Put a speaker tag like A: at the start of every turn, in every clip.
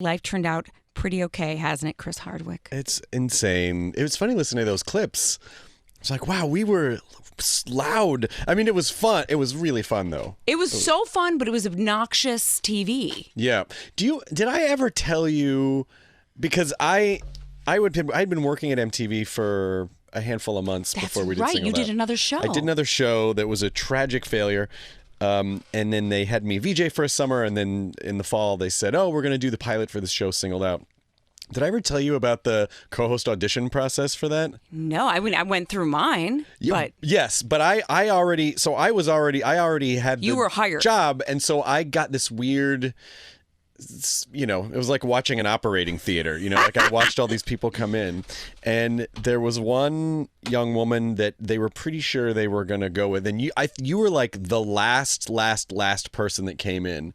A: Life turned out pretty okay, hasn't it, Chris Hardwick?
B: It's insane. It was funny listening to those clips. It's like, wow, we were loud. I mean, it was fun. It was really fun, though.
A: It was so fun, but it was obnoxious TV.
B: Yeah. Did I ever tell you, because I'd been working at MTV for a handful of months before we did
A: That's right.
B: Singled
A: You
B: Out.
A: did another show.
B: I did another show that was a tragic failure. And then they had me VJ for a summer, and then in the fall they said, oh, we're going to do the pilot for this show, Singled Out. Did I ever tell you about the co-host audition process for that?
A: No, I mean, I went through mine, but...
B: Yes, but I already had
A: You were hired.
B: job, and so I got this weird... it was like watching an operating theater. Like I watched all these people come in, and there was one young woman that they were pretty sure they were going to go with, and you were like the last person that came in,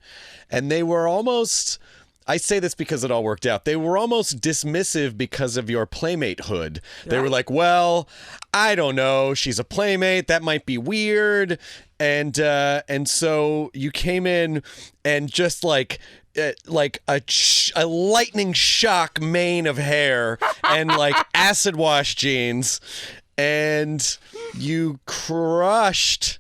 B: and they were almost... I say this because it all worked out. They were almost dismissive because of your playmate-hood. They were like, well, I don't know. She's a playmate. That might be weird. And so you came in and just like a lightning shock mane of hair and like acid wash jeans, and you crushed,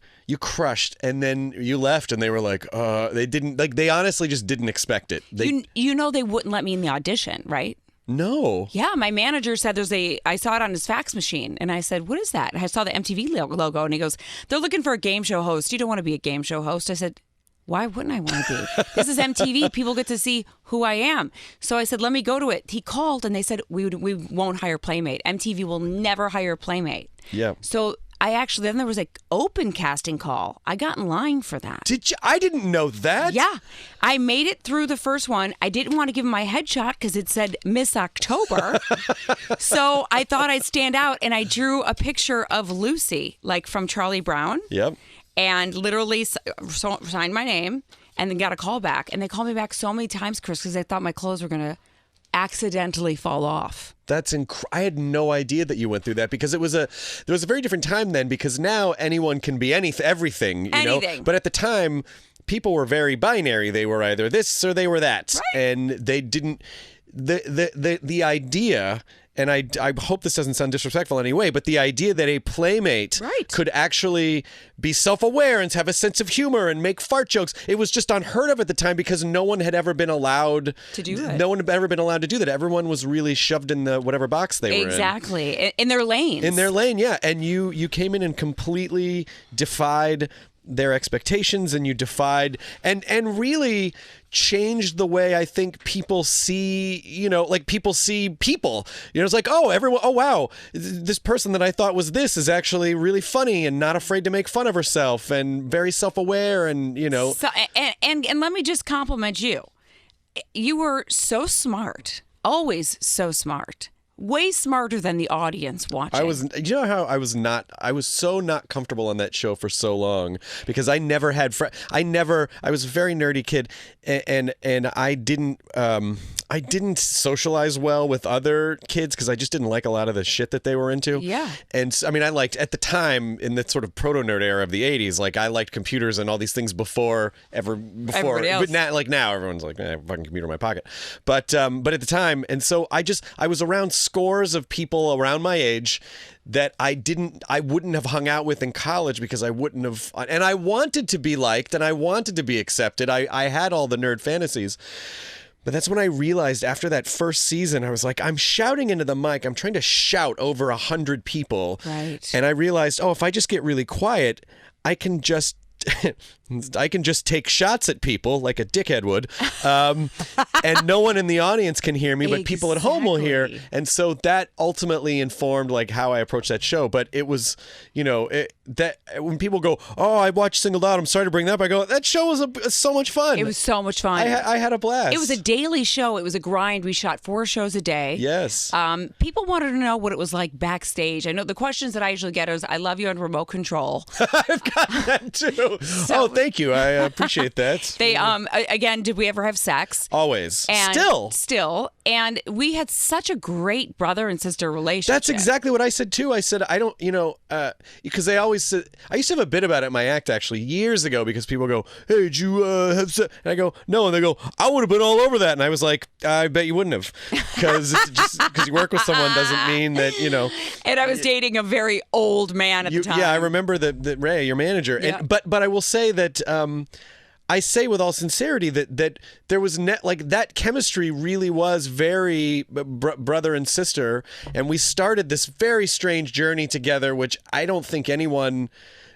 B: and then you left, and they were like, they honestly just didn't expect it. They
A: wouldn't let me in the audition, right?
B: No.
A: Yeah, my manager said I saw it on his fax machine, and I said, what is that? And I saw the MTV logo, and he goes, they're looking for a game show host. You don't want to be a game show host. I said, why wouldn't I want to be? This is MTV. People get to see who I am. So I said, let me go to it. He called, and they said, we won't hire Playmate. MTV will never hire Playmate.
B: Yeah.
A: So then there was an open casting call. I got in line for that.
B: Did you? I didn't know that.
A: Yeah. I made it through the first one. I didn't want to give him my headshot because it said Miss October. So I thought I'd stand out, and I drew a picture of Lucy, like from Charlie Brown.
B: Yep.
A: And literally signed my name, and then got a call back. And they called me back so many times, Chris, because they thought my clothes were going to accidentally fall off.
B: That's I had no idea that you went through that, because there was a very different time then, because now anyone can be everything,
A: Anything.
B: But at the time, people were very binary. They were either this or they were that.
A: Right.
B: And they didn't the idea, and I hope this doesn't sound disrespectful in any way, but the idea that a playmate could actually be self-aware and have a sense of humor and make fart jokes, it was just unheard of at the time, because no one had ever been allowed
A: to do it.
B: No one had ever been allowed to do that. Everyone was really shoved in the whatever box they were in.
A: Exactly. In their lanes.
B: In their lane, yeah. And you came in and completely defied their expectations, and you defied and really changed the way I think people see, people see people. It's like, oh wow, this person that I thought was this is actually really funny and not afraid to make fun of herself and very self-aware, and
A: So, and let me just compliment you. You were so smart, always so smart. Way smarter than the audience watching.
B: I was so not comfortable on that show for so long, because I never had I was a very nerdy kid, and I didn't socialize well with other kids, because I just didn't like a lot of the shit that they were into.
A: Yeah.
B: And I mean, I liked, at the time, in the sort of proto-nerd era of the 80s, like I liked computers and all these things before
A: everybody else.
B: But now everyone's like, fucking computer in my pocket. But at the time, and so I was around scores of people around my age that I wouldn't have hung out with in college, because I wouldn't have, and I wanted to be liked and I wanted to be accepted. I had all the nerd fantasies. But that's when I realized, after that first season, I was like, I'm shouting into the mic. I'm trying to shout over 100 people.
A: Right.
B: And I realized, if I just get really quiet, I can just take shots at people like a dickhead would, and no one in the audience can hear me, but people at home will hear. And so that ultimately informed like how I approached that show. But it was, that when people go, "Oh, I watched Singled Out," I'm sorry to bring that up. I go, that show was so much fun.
A: It was so much fun.
B: I had a blast.
A: It was a daily show. It was a grind. We shot 4 shows a day.
B: Yes.
A: People wanted to know what it was like backstage. I know the questions that I usually get is, "I love you on remote control."
B: I've got that too. So thank you. I appreciate that.
A: They again, did we ever have sex?
B: Always.
A: And still. And we had such a great brother and sister relationship.
B: That's exactly what I said too. I said, I don't, because they always said, I used to have a bit about it in my act actually years ago, because people go, hey, did you have sex? And I go, no. And they go, I would have been all over that. And I was like, I bet you wouldn't have. Because just because you work with someone doesn't mean that,
A: And I was dating a very old man at the time.
B: Yeah, I remember that Ray, your manager.
A: Yeah.
B: And, but I will say that I say with all sincerity that there was that chemistry really was very brother and sister, and we started this very strange journey together, which I don't think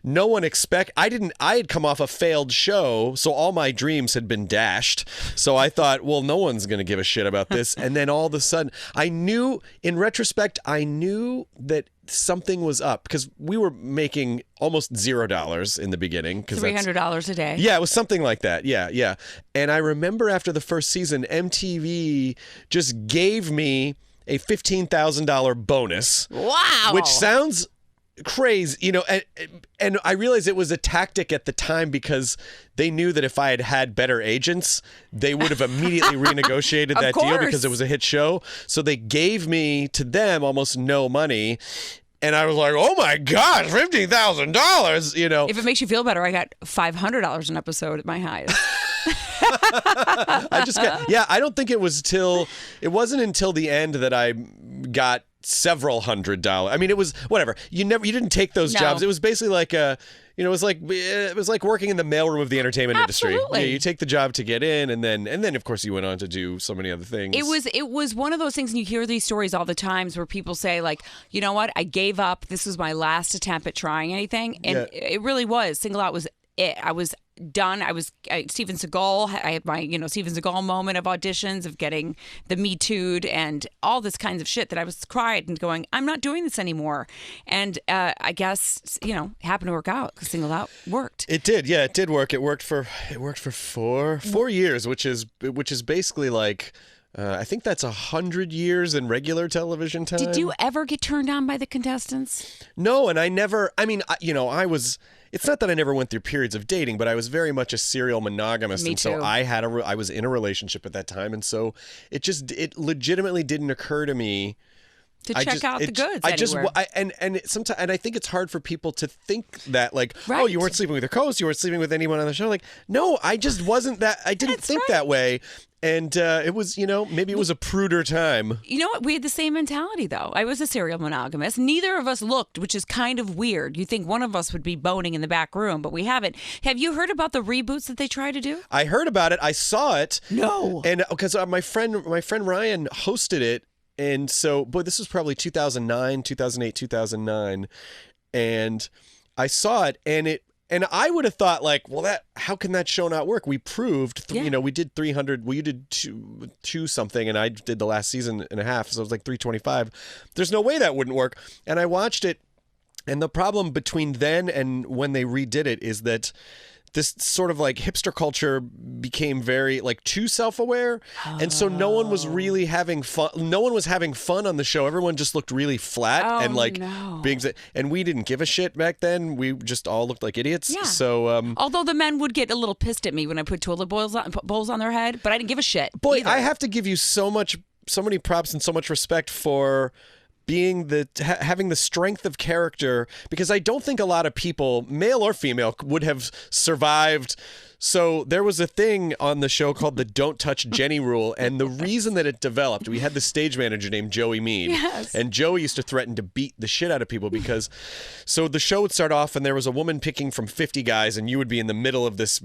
B: no one I had come off a failed show, so all my dreams had been dashed. So I thought, well, no one's going to give a shit about this. And then all of a sudden, in retrospect, I knew that something was up, because we were making almost $0 in the beginning.
A: $300 a day.
B: Yeah, it was something like that. Yeah. And I remember after the first season, MTV just gave me a $15,000 bonus.
A: Wow.
B: Which sounds crazy, and I realized it was a tactic at the time, because they knew that if I had better agents, they would have immediately renegotiated that deal, because it was a hit show. So they gave me to them almost no money. And I was like, oh my gosh, $15,000,
A: If it makes you feel better, I got $500 an episode at my highest.
B: I don't think it wasn't until the end that I got several $100. I mean, it was whatever. You didn't take those jobs. It was basically like it was like working in the mailroom of the entertainment industry.
A: Absolutely.
B: You take the job to get in, and then of course you went on to do so many other things.
A: It was one of those things, and you hear these stories all the times where people say, like, you know what, I gave up. This was my last attempt at trying anything, and it really was. Single Out was it. I was done. Steven Seagal. I had my Steven Seagal moment of auditions, of getting the Me Too'd and all this kinds of shit that I was cried and going, I'm not doing this anymore. And I guess it happened to work out, because Single Out worked.
B: It did. Yeah, it did work. It worked for 4 years, which is basically like. I think that's 100 years in regular television time.
A: Did you ever get turned on by the contestants?
B: No, and I never. I mean, I was. It's not that I never went through periods of dating, but I was very much a serial monogamist.
A: Me
B: and
A: too.
B: so I was in a relationship at that time. And so it legitimately didn't occur to me
A: to check out the goods anywhere.
B: And I think it's hard for people to think that, like,
A: right.
B: Oh, you weren't sleeping with your co-host, you weren't sleeping with anyone on the show. Like, no, I just wasn't that. I didn't think that way. And it was, maybe it was a pruder time. You know
A: what? We had the same mentality, though. I was a serial monogamist. Neither of us looked, which is kind of weird. You think one of us would be boning in the back room, but we haven't. Have you heard about the reboots that they try to do?
B: I heard about it. I saw it.
A: No.
B: And because my friend Ryan hosted it. And so, this was probably 2009, 2008, 2009. And I saw it, and I would have thought, like, well, how can that show not work? We proved, we did 300, well, you did two something, and I did the last season and a half, so it was like 325. There's no way that wouldn't work. And I watched it, and the problem between then and when they redid it is that this sort of like hipster culture became very like too self-aware. And so no one was really having fun. No one was having fun on the show. Everyone just looked really flat and like being, and we didn't give a shit back then. We just all looked like idiots.
A: Yeah.
B: So,
A: although the men would get a little pissed at me when I put toilet bowls on their head, but I didn't give a shit.
B: Boy,
A: either.
B: I have to give you so many props and so much respect for being having the strength of character, because I don't think a lot of people, male or female, would have survived. So there was a thing on the show called the Don't Touch Jenny rule, and the reason that it developed, we had the stage manager named Joey Mead, and Joey used to threaten to beat the shit out of people because, so the show would start off and there was a woman picking from 50 guys, and you would be in the middle of this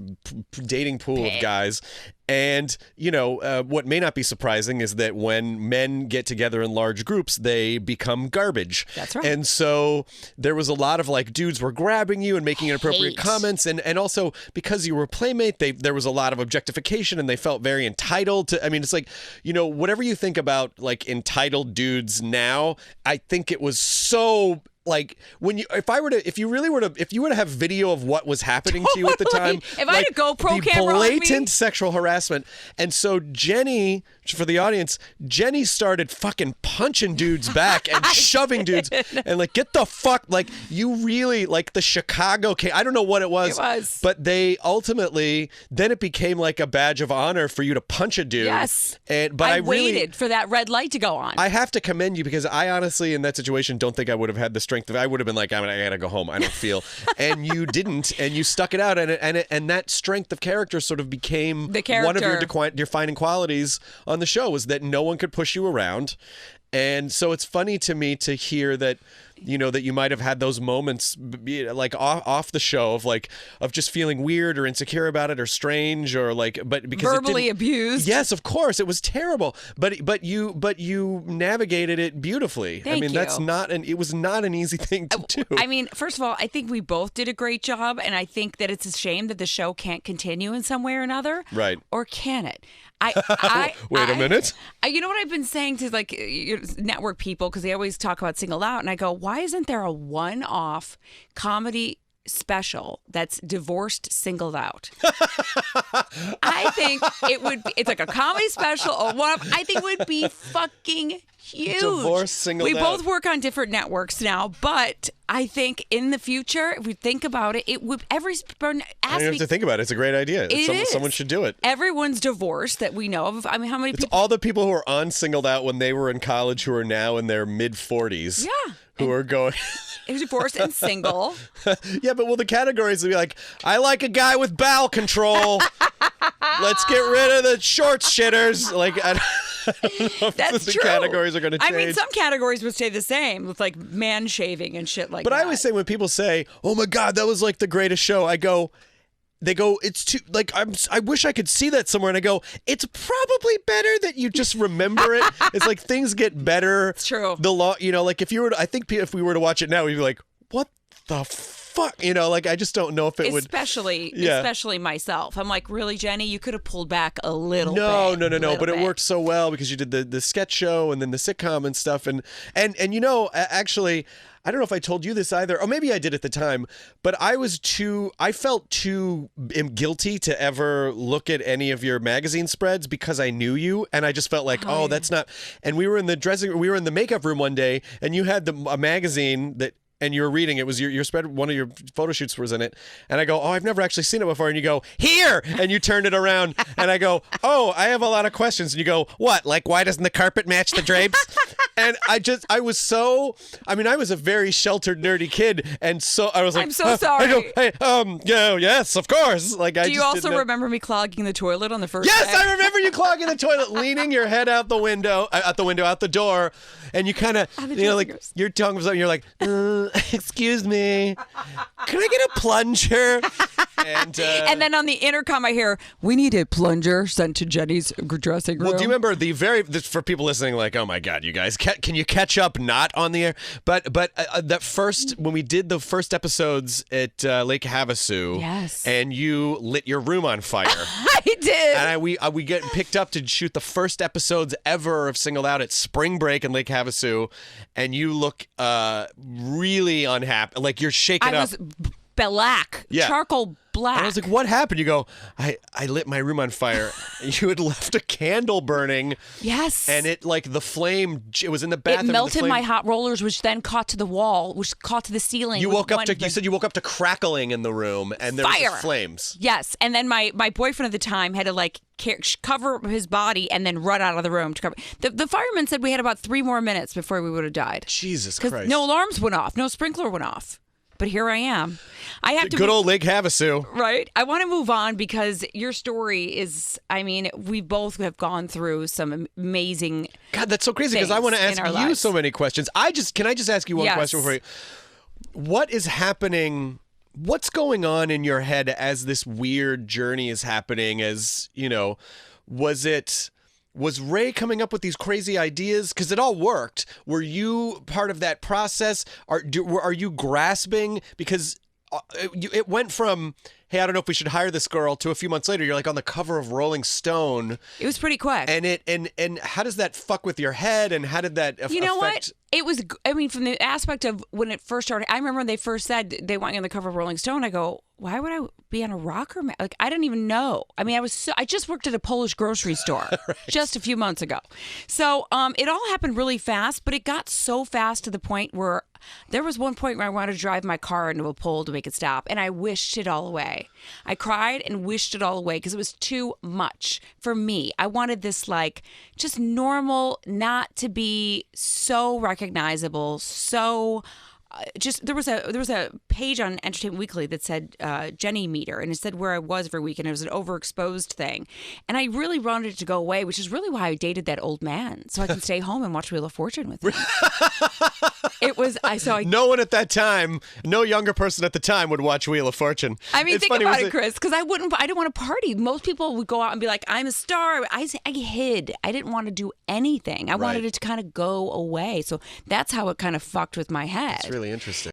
B: dating pool of guys. And, what may not be surprising is that when men get together in large groups, they become garbage.
A: That's right.
B: And so there was a lot of like dudes were grabbing you and making inappropriate comments. And also because you were a playmate, there was a lot of objectification and they felt very entitled to, I mean, it's like, whatever you think about like entitled dudes now, I think it was so like if you were to have video of what was happening to you at the time,
A: if I had a GoPro camera on me,
B: blatant sexual harassment. And so Jenny, for the audience, Jenny started fucking punching dudes back and shoving dudes and like, get the fuck, like you really like the Chicago case. I don't know what it was, but they ultimately, then it became like a badge of honor for you to punch a dude.
A: Yes.
B: But
A: I waited for that red light to go on.
B: I have to commend you because I honestly, in that situation, don't think I would have had the strength. I would have been like, I gotta go home. I don't feel, and you didn't, and you stuck it out, and that strength of character sort of became one of your defining qualities on the show, was that no one could push you around. And so it's funny to me to hear that, you know, that you might have had those moments like off the show of just feeling weird or insecure about it or strange or like, but because
A: verbally abused.
B: Yes, of course, it was terrible. But you navigated it beautifully.
A: Thank you.
B: It was not an easy thing to do.
A: I mean, first of all, I think we both did a great job, and I think that it's a shame that the show can't continue in some way or another.
B: Right.
A: Or can it?
B: Wait a minute.
A: You know what I've been saying to like network people, because they always talk about Singled Out, and I go, why isn't there a one-off comedy special that's divorced Singled Out? I think it's like a comedy special or one-off. I think it would be fucking huge.
B: Divorced Singled Out.
A: We both work on different networks now, but I think in the future, if we think about it, it would
B: I don't have to think about it. It's a great idea. Someone should do it.
A: Everyone's divorced that we know of. I mean, how many people?
B: It's all the people who are on Singled Out when they were in college who are now in their mid-40s.
A: Yeah.
B: Who are going...
A: divorced and single.
B: Yeah, but the categories would be like, I like a guy with bowel control. Let's get rid of the shorts shitters. Like, I don't know if
A: That's
B: the
A: true.
B: categories are going to change.
A: I mean, some categories would stay the same with like man shaving and shit like that.
B: But I always say when people say, "Oh my God, that was like the greatest show," they go, it's too, like, I wish I could see that somewhere. And I go, it's probably better that you just remember it. It's like things get better.
A: It's true.
B: Like if if we were to watch it now, we'd be like, what the fuck? You know, like, I just don't know if it would.
A: Especially myself. I'm like, really, Jenny? You could have pulled back a little
B: No.
A: bit.
B: But it worked so well because you did the sketch show and then the sitcom and stuff. And you know, actually, I don't know if I told you this either, or maybe I did at the time, but I felt too guilty to ever look at any of your magazine spreads because I knew you, and I just felt like, that's not. And we were in the makeup room one day, and you had a magazine that. And you were reading, it was your spread, one of your photo shoots was in it. And I go, I've never actually seen it before. And you go, here! And you turned it around. And I go, I have a lot of questions. And you go, what? Like, why doesn't the carpet match the drapes? And I was a very sheltered, nerdy kid. And so I was like,
A: I'm so sorry.
B: I go, hey, yes, of course. Like,
A: Do you also remember me clogging the toilet on the first day?
B: Yes, I remember you clogging the toilet, leaning your head out the door. And you kind of, like, your tongue was up and you're like, excuse me, can I get a plunger? And
A: then on the intercom I hear, we need a plunger sent to Jenny's dressing room.
B: Well, do you remember for people listening, like, oh my God, you guys, can you catch up not on the air? But that first, when we did the first episodes at Lake Havasu,
A: yes,
B: and you lit your room on fire.
A: I did.
B: And we get picked up to shoot the first episodes ever of Singled Out at spring break in Lake Havasu, and you look really unhappy, like you're shaken up.
A: I was black, charcoal black.
B: And I was like, what happened? You go, I lit my room on fire. You had left a candle burning.
A: Yes.
B: And it, like, the flame, it was in the bathroom.
A: It melted my hot rollers, which then caught to the wall, which caught to the ceiling.
B: You said you woke up to crackling in the room, and there was flames.
A: Yes. And then my boyfriend at the time had to, like, cover his body and then run out of the room to cover. The fireman said we had about 3 more minutes before we would have died.
B: Jesus Christ.
A: Because no alarms went off, no sprinkler went off. But here I am. I have to
B: good old Lake Havasu.
A: Right. I want to move on because your story is, I mean, we both have gone through some amazing.
B: God, that's so crazy because I want to ask you so many questions. Can I just ask you one question before you? What is happening? What's going on in your head as this weird journey is happening? As, you know, was Ray coming up with these crazy ideas? Because it all worked. Were you part of that process? Are you grasping? Because it went from, hey, I don't know if we should hire this girl, to a few months later, you're like on the cover of Rolling Stone.
A: It was pretty quick.
B: And how does that fuck with your head? And how did that affect?
A: You know what? It was, I mean, from the aspect of when it first started, I remember when they first said they want you on the cover of Rolling Stone. I go, why would I be on a rocker? Like, I didn't even know. I mean, I just worked at a Polish grocery store right. just a few months ago. So it all happened really fast, but it got so fast to the point where there was one point where I wanted to drive my car into a pole to make it stop, and I wished it all away. I cried and wished it all away because it was too much for me. I wanted this, like, just normal, not to be so recognizable, so just there was a page on Entertainment Weekly that said Jenny Meter, and it said where I was every week, and it was an overexposed thing, and I really wanted it to go away, which is really why I dated that old man, so I can stay home and watch Wheel of Fortune with him. It was
B: no one at that time, no younger person at the time would watch Wheel of Fortune.
A: I mean, think about it, Chris, because I didn't want to party. Most people would go out and be like, I'm a star. I hid. I didn't want to do anything. I wanted it to kind of go away. So that's how it kind of fucked with my head.
B: It's really interesting.